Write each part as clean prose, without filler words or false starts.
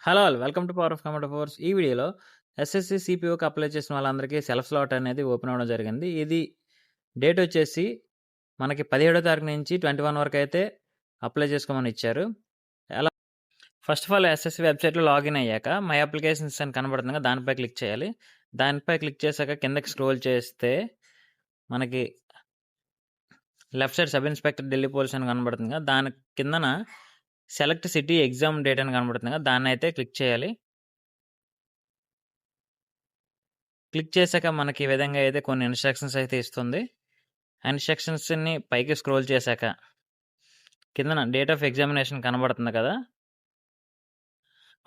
Hello all. Welcome to power of computer force. ఈ వీడియోలో SSC సిపిఓకి apply చేసిన వాళ్ళందరికీ సెల్ఫ్ స్లాట్ అనేది ఓపెన్ అవ్వడం జరిగింది. ఇది డేట్ వచ్చేసి మనకి 17వ తారీఖు నుంచి 21 వరకు అయితే అప్లై చేసుకోమని ఇచ్చారు. ఎలా ఫస్ట్ ఆఫ్ ఆల్ ఎస్ఎస్‌సి వెబ్‌సైట్‌లో లాగిన్ అయ్యాక మై అప్లికేషన్స్ అని కనబడుతుంది కదా! దానిపై క్లిక్ చేయాలి. దానిపై క్లిక్ చేశాక కిందకి స్క్రోల్ చేస్తే మనకి left side sub inspector Delhi police అని కనబడుతుంది కదా! దాని కిందన సెలెక్ట్ సిటీ ఎగ్జామ్ డేట్ అని కనబడుతుంది కదా! దాన్నైతే క్లిక్ చేయాలి. క్లిక్ చేశాక మనకి ఈ విధంగా అయితే కొన్ని ఇన్‌స్ట్రక్షన్స్ అయితే ఇస్తుంది. ఆ ఇన్‌స్ట్రక్షన్స్‌ని పైకి స్క్రోల్ చేశాక కిందన డేట్ ఆఫ్ ఎగ్జామినేషన్ కనబడుతుంది కదా!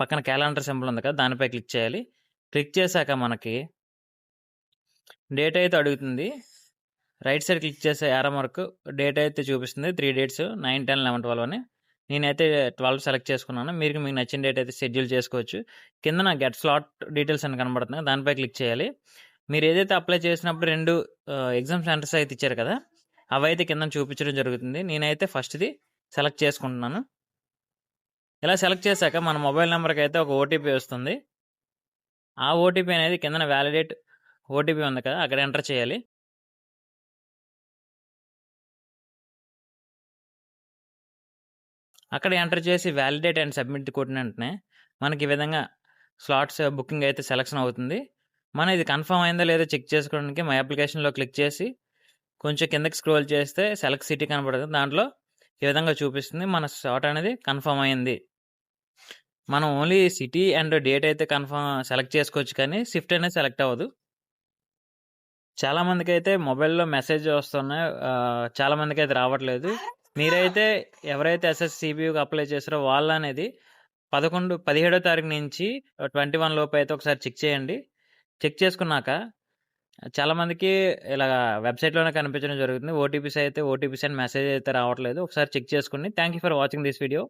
పక్కన క్యాలెండర్ సింబల్ ఉంది కదా! దానిపై క్లిక్ చేయాలి. క్లిక్ చేశాక మనకి డేట్ అయితే అడుగుతుంది. రైట్ సైడ్ క్లిక్ చేసే యారో మార్క్ డేట్ అయితే చూపిస్తుంది. 3 డేట్స్ 9, 10, 11, 12 అని. నేనైతే 12 సెలెక్ట్ చేసుకున్నాను. మీకు నచ్చిన డేట్ అయితే షెడ్యూల్ చేసుకోవచ్చు. కిందన గెట్ స్లాట్ డీటెయిల్స్ అని కనబడుతుంది. దానిపై క్లిక్ చేయాలి. మీరు ఏదైతే అప్లై చేసినప్పుడు 2 ఎగ్జామ్ సెంటర్స్ అయితే ఇచ్చారు కదా! అవైతే కిందన చూపించడం జరుగుతుంది. నేనైతే ఫస్ట్‌ది సెలెక్ట్ చేసుకుంటున్నాను. ఇలా సెలెక్ట్ చేశాక మన మొబైల్ నంబర్‌కి అయితే ఒక ఓటీపీ వస్తుంది. ఆ ఓటీపీ అనేది కిందన వాలిడేట్ ఓటీపీ ఉంది కదా! అక్కడ ఎంటర్ చేయాలి. అక్కడ ఎంటర్ చేసి వాలిడేట్ అండ్ సబ్మిట్ కొట్టిన వెంటనే మనకి ఈ విధంగా స్లాట్స్ బుకింగ్ అయితే సెలక్షన్ అవుతుంది. మనం ఇది కన్ఫర్మ్ అయిందో లేదో చెక్ చేసుకోవడానికి మై అప్లికేషన్‌లో క్లిక్ చేసి కొంచెం కిందకి స్క్రోల్ చేస్తే సెలెక్ట్ సిటీ కనబడుతుంది. దాంట్లో ఈ విధంగా చూపిస్తుంది. మన స్లాట్ అనేది కన్ఫర్మ్ అయింది. మనం ఓన్లీ సిటీ అండ్ డేట్ అయితే సెలెక్ట్ చేసుకోవచ్చు కానీ షిఫ్ట్ అనేది సెలెక్ట్ అవ్వదు. చాలామందికైతే మొబైల్‌లో మెసేజ్ వస్తున్నాయి. చాలామందికైతే రావట్లేదు. మీరైతే ఎవరైతే ఎస్ఎస్‌సి సిపియూకి అప్లై చేసారో వాళ్ళనేది 17వ తారీఖు నుంచి 21 లోపు అయితే ఒకసారి చెక్ చేయండి. చెక్ చేసుకున్నాక చాలామందికి ఇలాగా వెబ్‌సైట్‌లోనే కనిపించడం జరుగుతుంది. ఓటీపీస్ అని మెసేజ్ అయితే రావట్లేదు. ఒకసారి చెక్ చేసుకోండి. Thank you for watching this video.